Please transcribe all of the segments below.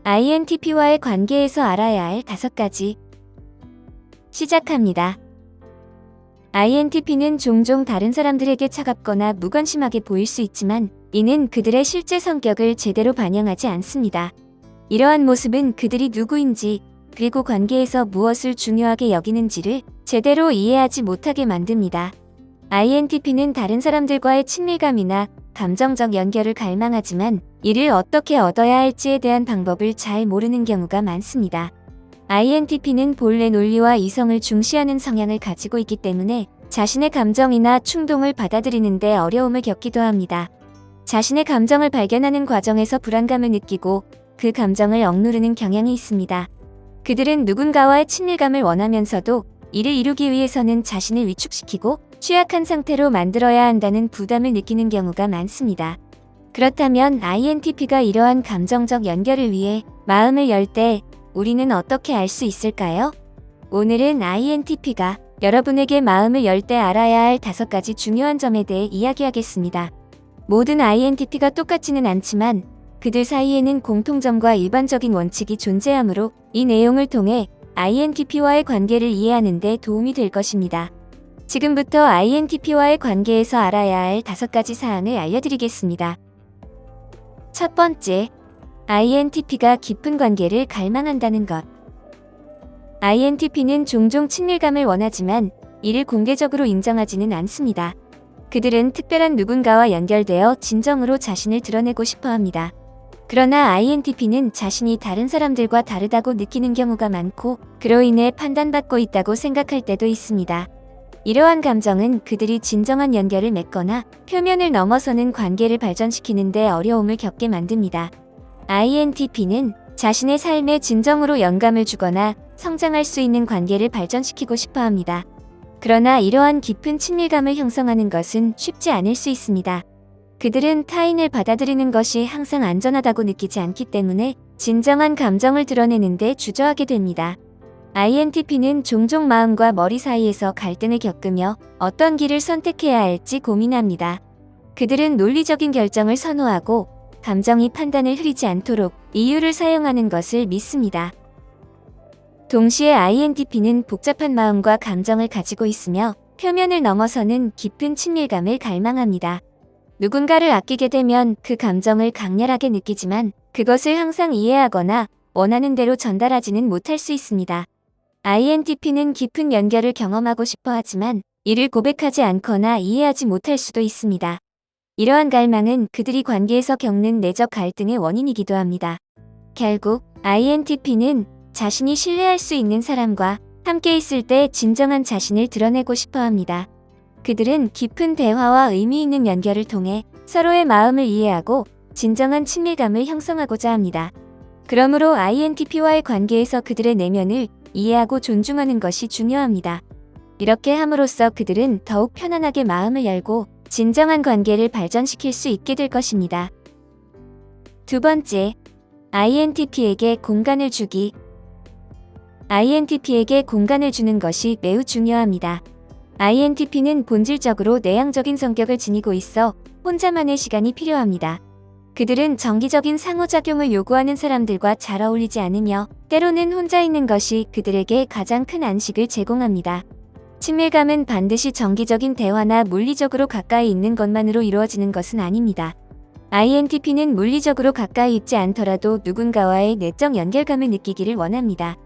INTP와의 관계에서 알아야 할 5가지. 시작합니다. INTP는 종종 다른 사람들에게 차갑거나 무관심하게 보일 수 있지만 이는 그들의 실제 성격을 제대로 반영하지 않습니다. 이러한 모습은 그들이 누구인지 그리고 관계에서 무엇을 중요하게 여기는지를 제대로 이해하지 못하게 만듭니다. INTP는 다른 사람들과의 친밀감이나 감정적 연결을 갈망하지만 이를 어떻게 얻어야 할지에 대한 방법을 잘 모르는 경우가 많습니다. INTP는 본래 논리와 이성을 중시하는 성향을 가지고 있기 때문에 자신의 감정이나 충동을 받아들이는 데 어려움을 겪기도 합니다. 자신의 감정을 발견하는 과정에서 불안감을 느끼고 그 감정을 억누르는 경향이 있습니다. 그들은 누군가와의 친밀감을 원하면서도 이를 이루기 위해서는 자신을 위축시키고 취약한 상태로 만들어야 한다는 부담을 느끼는 경우가 많습니다. 그렇다면 INTP가 이러한 감정적 연결을 위해 마음을 열 때 우리는 어떻게 알 수 있을까요? 오늘은 INTP가 여러분에게 마음을 열 때 알아야 할 5가지 중요한 점에 대해 이야기하겠습니다. 모든 INTP가 똑같지는 않지만 그들 사이에는 공통점과 일반적인 원칙이 존재하므로 이 내용을 통해 INTP와의 관계를 이해하는 데 도움이 될 것입니다. 지금부터 INTP와의 관계에서 알아야 할 5가지 사항을 알려드리겠습니다. 첫 번째, INTP가 깊은 관계를 갈망한다는 것. INTP는 종종 친밀감을 원하지만 이를 공개적으로 인정하지는 않습니다. 그들은 특별한 누군가와 연결되어 진정으로 자신을 드러내고 싶어 합니다. 그러나 INTP는 자신이 다른 사람들과 다르다고 느끼는 경우가 많고 그로 인해 판단받고 있다고 생각할 때도 있습니다. 이러한 감정은 그들이 진정한 연결을 맺거나 표면을 넘어서는 관계를 발전시키는 데 어려움을 겪게 만듭니다. INTP는 자신의 삶에 진정으로 영감을 주거나 성장할 수 있는 관계를 발전시키고 싶어 합니다. 그러나 이러한 깊은 친밀감을 형성하는 것은 쉽지 않을 수 있습니다. 그들은 타인을 받아들이는 것이 항상 안전하다고 느끼지 않기 때문에 진정한 감정을 드러내는 데 주저하게 됩니다. INTP는 종종 마음과 머리 사이에서 갈등을 겪으며 어떤 길을 선택해야 할지 고민합니다. 그들은 논리적인 결정을 선호하고 감정이 판단을 흐리지 않도록 이유를 사용하는 것을 믿습니다. 동시에 INTP는 복잡한 마음과 감정을 가지고 있으며 표면을 넘어서는 깊은 친밀감을 갈망합니다. 누군가를 아끼게 되면 그 감정을 강렬하게 느끼지만 그것을 항상 이해하거나 원하는 대로 전달하지는 못할 수 있습니다. INTP는 깊은 연결을 경험하고 싶어 하지만 이를 고백하지 않거나 이해하지 못할 수도 있습니다. 이러한 갈망은 그들이 관계에서 겪는 내적 갈등의 원인이기도 합니다. 결국 INTP는 자신이 신뢰할 수 있는 사람과 함께 있을 때 진정한 자신을 드러내고 싶어 합니다. 그들은 깊은 대화와 의미 있는 연결을 통해 서로의 마음을 이해하고 진정한 친밀감을 형성하고자 합니다. 그러므로 INTP와의 관계에서 그들의 내면을 이해하고 존중하는 것이 중요합니다. 이렇게 함으로써 그들은 더욱 편안하게 마음을 열고 진정한 관계를 발전시킬 수 있게 될 것입니다. 두 번째, INTP에게 공간을 주기. INTP에게 공간을 주는 것이 매우 중요합니다. INTP는 본질적으로 내향적인 성격을 지니고 있어 혼자만의 시간이 필요합니다. 그들은 정기적인 상호작용을 요구하는 사람들과 잘 어울리지 않으며 때로는 혼자 있는 것이 그들에게 가장 큰 안식을 제공합니다. 친밀감은 반드시 정기적인 대화나 물리적으로 가까이 있는 것만으로 이루어지는 것은 아닙니다. INTP는 물리적으로 가까이 있지 않더라도 누군가와의 내적 연결감을 느끼기를 원합니다.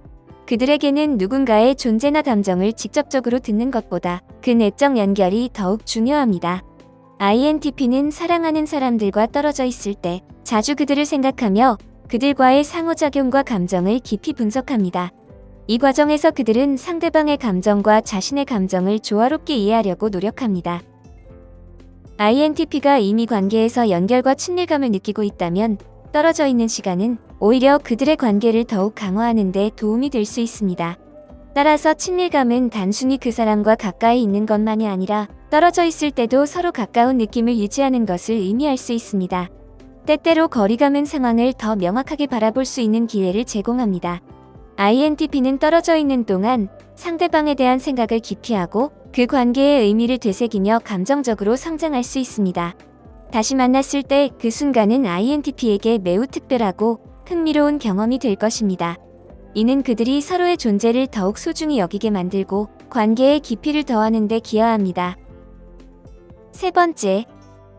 그들에게는 누군가의 존재나 감정을 직접적으로 듣는 것보다 그 내적 연결이 더욱 중요합니다. INTP는 사랑하는 사람들과 떨어져 있을 때 자주 그들을 생각하며 그들과의 상호작용과 감정을 깊이 분석합니다. 이 과정에서 그들은 상대방의 감정과 자신의 감정을 조화롭게 이해하려고 노력합니다. INTP가 이미 관계에서 연결과 친밀감을 느끼고 있다면 떨어져 있는 시간은 오히려 그들의 관계를 더욱 강화하는 데 도움이 될 수 있습니다. 따라서 친밀감은 단순히 그 사람과 가까이 있는 것만이 아니라 떨어져 있을 때도 서로 가까운 느낌을 유지하는 것을 의미할 수 있습니다. 때때로 거리감은 상황을 더 명확하게 바라볼 수 있는 기회를 제공합니다. INTP는 떨어져 있는 동안 상대방에 대한 생각을 깊이 하고 그 관계의 의미를 되새기며 감정적으로 성장할 수 있습니다. 다시 만났을 때 그 순간은 INTP에게 매우 특별하고 흥미로운 경험이 될 것입니다. 이는 그들이 서로의 존재를 더욱 소중히 여기게 만들고 관계의 깊이를 더하는 데 기여합니다. 세 번째,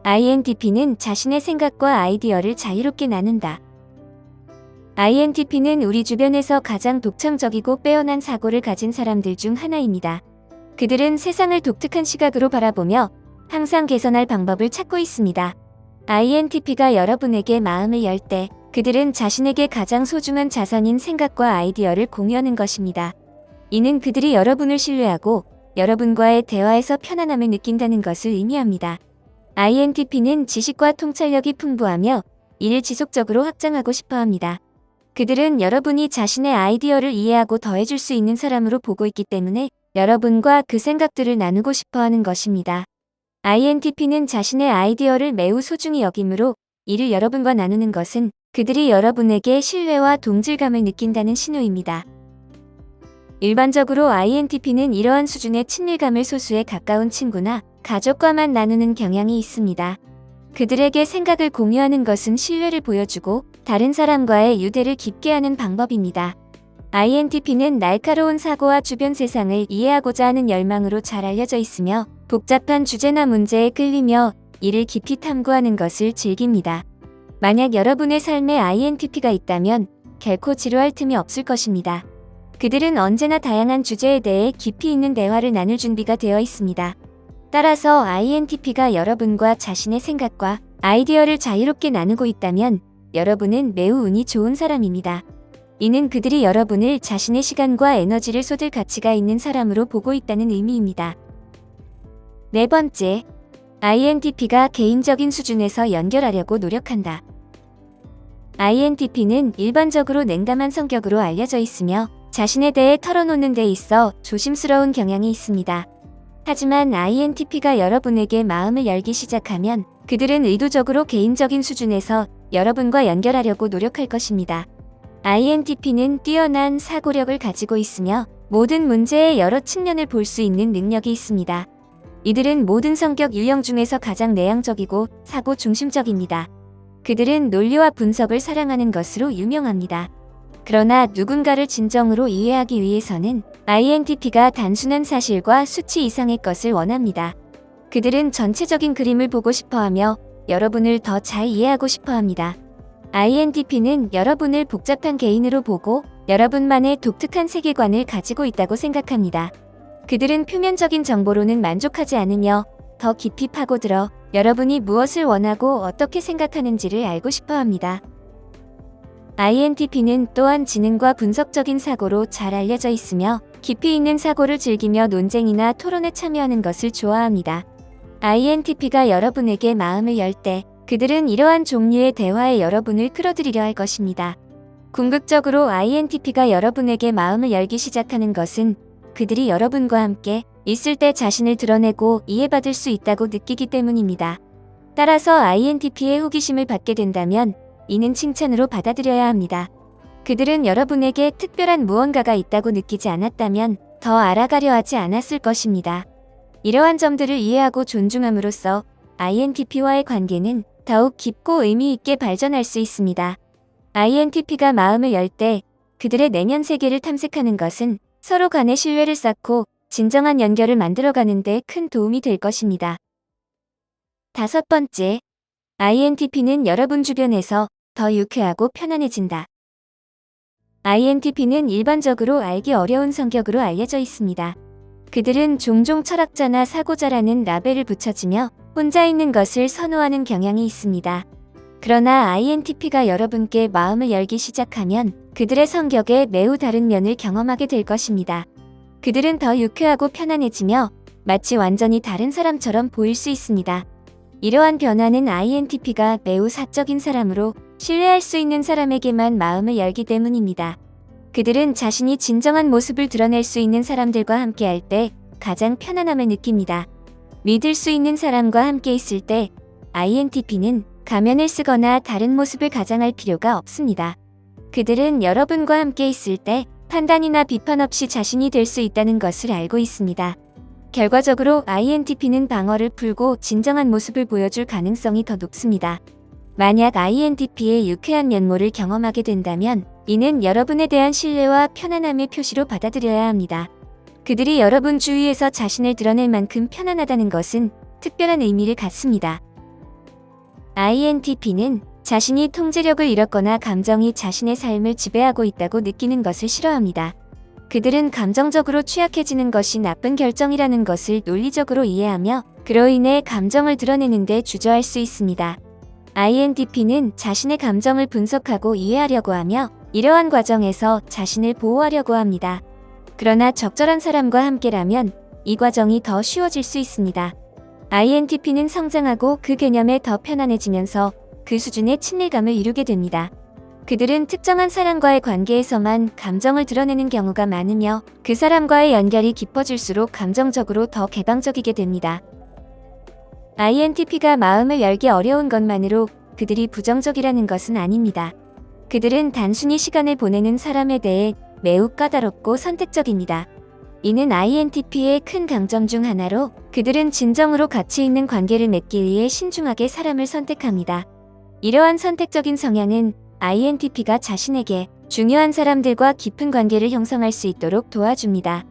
INTP는 자신의 생각과 아이디어를 자유롭게 나눈다. INTP는 우리 주변에서 가장 독창적이고 빼어난 사고를 가진 사람들 중 하나입니다. 그들은 세상을 독특한 시각으로 바라보며 항상 개선할 방법을 찾고 있습니다. INTP가 여러분에게 마음을 열 때 그들은 자신에게 가장 소중한 자산인 생각과 아이디어를 공유하는 것입니다. 이는 그들이 여러분을 신뢰하고 여러분과의 대화에서 편안함을 느낀다는 것을 의미합니다. INTP는 지식과 통찰력이 풍부하며 이를 지속적으로 확장하고 싶어 합니다. 그들은 여러분이 자신의 아이디어를 이해하고 더해줄 수 있는 사람으로 보고 있기 때문에 여러분과 그 생각들을 나누고 싶어 하는 것입니다. INTP는 자신의 아이디어를 매우 소중히 여기므로 이를 여러분과 나누는 것은 그들이 여러분에게 신뢰와 동질감을 느낀다는 신호입니다. 일반적으로 INTP는 이러한 수준의 친밀감을 소수의 가까운 친구나 가족과만 나누는 경향이 있습니다. 그들에게 생각을 공유하는 것은 신뢰를 보여주고 다른 사람과의 유대를 깊게 하는 방법입니다. INTP는 날카로운 사고와 주변 세상을 이해하고자 하는 열망으로 잘 알려져 있으며 복잡한 주제나 문제에 끌리며 이를 깊이 탐구하는 것을 즐깁니다. 만약 여러분의 삶에 INTP가 있다면 결코 지루할 틈이 없을 것입니다. 그들은 언제나 다양한 주제에 대해 깊이 있는 대화를 나눌 준비가 되어 있습니다. 따라서 INTP가 여러분과 자신의 생각과 아이디어를 자유롭게 나누고 있다면 여러분은 매우 운이 좋은 사람입니다. 이는 그들이 여러분을 자신의 시간과 에너지를 쏟을 가치가 있는 사람으로 보고 있다는 의미입니다. 네 번째, INTP가 개인적인 수준에서 연결하려고 노력한다. INTP는 일반적으로 냉담한 성격으로 알려져 있으며 자신에 대해 털어놓는 데 있어 조심스러운 경향이 있습니다. 하지만 INTP가 여러분에게 마음을 열기 시작하면 그들은 의도적으로 개인적인 수준에서 여러분과 연결하려고 노력할 것입니다. INTP는 뛰어난 사고력을 가지고 있으며 모든 문제의 여러 측면을 볼 수 있는 능력이 있습니다. 이들은 모든 성격 유형 중에서 가장 내향적이고 사고 중심적입니다. 그들은 논리와 분석을 사랑하는 것으로 유명합니다. 그러나 누군가를 진정으로 이해하기 위해서는 INTP가 단순한 사실과 수치 이상의 것을 원합니다. 그들은 전체적인 그림을 보고 싶어하며 여러분을 더 잘 이해하고 싶어합니다. INTP는 여러분을 복잡한 개인으로 보고 여러분만의 독특한 세계관을 가지고 있다고 생각합니다. 그들은 표면적인 정보로는 만족하지 않으며 더 깊이 파고들어 여러분이 무엇을 원하고 어떻게 생각하는지를 알고 싶어 합니다. INTP는 또한 지능과 분석적인 사고로 잘 알려져 있으며 깊이 있는 사고를 즐기며 논쟁이나 토론에 참여하는 것을 좋아합니다. INTP가 여러분에게 마음을 열 때 그들은 이러한 종류의 대화에 여러분을 끌어들이려 할 것입니다. 궁극적으로 INTP가 여러분에게 마음을 열기 시작하는 것은 그들이 여러분과 함께 있을 때 자신을 드러내고 이해받을 수 있다고 느끼기 때문입니다. 따라서 INTP의 호기심을 받게 된다면 이는 칭찬으로 받아들여야 합니다. 그들은 여러분에게 특별한 무언가가 있다고 느끼지 않았다면 더 알아가려 하지 않았을 것입니다. 이러한 점들을 이해하고 존중함으로써 INTP와의 관계는 더욱 깊고 의미 있게 발전할 수 있습니다. INTP가 마음을 열 때 그들의 내면 세계를 탐색하는 것은 서로 간의 신뢰를 쌓고 진정한 연결을 만들어가는 데 큰 도움이 될 것입니다. 다섯 번째, INTP는 여러분 주변에서 더 유쾌하고 편안해진다. INTP는 일반적으로 알기 어려운 성격으로 알려져 있습니다. 그들은 종종 철학자나 사고자라는 라벨을 붙여지며 혼자 있는 것을 선호하는 경향이 있습니다. 그러나 INTP가 여러분께 마음을 열기 시작하면 그들의 성격의 매우 다른 면을 경험하게 될 것입니다. 그들은 더 유쾌하고 편안해지며 마치 완전히 다른 사람처럼 보일 수 있습니다. 이러한 변화는 INTP가 매우 사적인 사람으로 신뢰할 수 있는 사람에게만 마음을 열기 때문입니다. 그들은 자신이 진정한 모습을 드러낼 수 있는 사람들과 함께할 때 가장 편안함을 느낍니다. 믿을 수 있는 사람과 함께 있을 때 INTP는 가면을 쓰거나 다른 모습을 가장할 필요가 없습니다. 그들은 여러분과 함께 있을 때 판단이나 비판 없이 자신이 될 수 있다는 것을 알고 있습니다. 결과적으로 INTP는 방어를 풀고 진정한 모습을 보여줄 가능성이 더 높습니다. 만약 INTP의 유쾌한 면모를 경험하게 된다면 이는 여러분에 대한 신뢰와 편안함의 표시로 받아들여야 합니다. 그들이 여러분 주위에서 자신을 드러낼 만큼 편안하다는 것은 특별한 의미를 갖습니다. INTP는 자신이 통제력을 잃었거나 감정이 자신의 삶을 지배하고 있다고 느끼는 것을 싫어합니다. 그들은 감정적으로 취약해지는 것이 나쁜 결정이라는 것을 논리적으로 이해하며 그로 인해 감정을 드러내는 데 주저할 수 있습니다. INTP는 자신의 감정을 분석하고 이해하려고 하며 이러한 과정에서 자신을 보호하려고 합니다. 그러나 적절한 사람과 함께라면 이 과정이 더 쉬워질 수 있습니다. INTP는 성장하고 그 개념에 더 편안해지면서 그 수준의 친밀감을 이루게 됩니다. 그들은 특정한 사람과의 관계에서만 감정을 드러내는 경우가 많으며 그 사람과의 연결이 깊어질수록 감정적으로 더 개방적이게 됩니다. INTP가 마음을 열기 어려운 것만으로 그들이 부정적이라는 것은 아닙니다. 그들은 단순히 시간을 보내는 사람에 대해 매우 까다롭고 선택적입니다. 이는 INTP의 큰 강점 중 하나로 그들은 진정으로 가치 있는 관계를 맺기 위해 신중하게 사람을 선택합니다. 이러한 선택적인 성향은 INTP가 자신에게 중요한 사람들과 깊은 관계를 형성할 수 있도록 도와줍니다.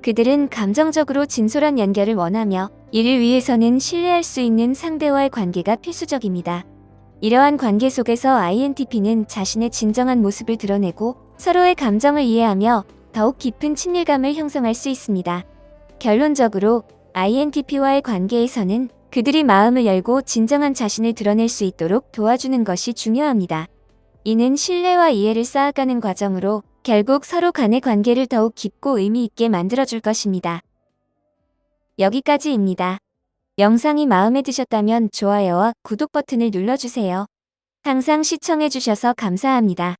그들은 감정적으로 진솔한 연결을 원하며 이를 위해서는 신뢰할 수 있는 상대와의 관계가 필수적입니다. 이러한 관계 속에서 INTP는 자신의 진정한 모습을 드러내고 서로의 감정을 이해하며 더욱 깊은 친밀감을 형성할 수 있습니다. 결론적으로 INTP와의 관계에서는 그들이 마음을 열고 진정한 자신을 드러낼 수 있도록 도와주는 것이 중요합니다. 이는 신뢰와 이해를 쌓아가는 과정으로 결국 서로 간의 관계를 더욱 깊고 의미 있게 만들어줄 것입니다. 여기까지입니다. 영상이 마음에 드셨다면 좋아요와 구독 버튼을 눌러주세요. 항상 시청해주셔서 감사합니다.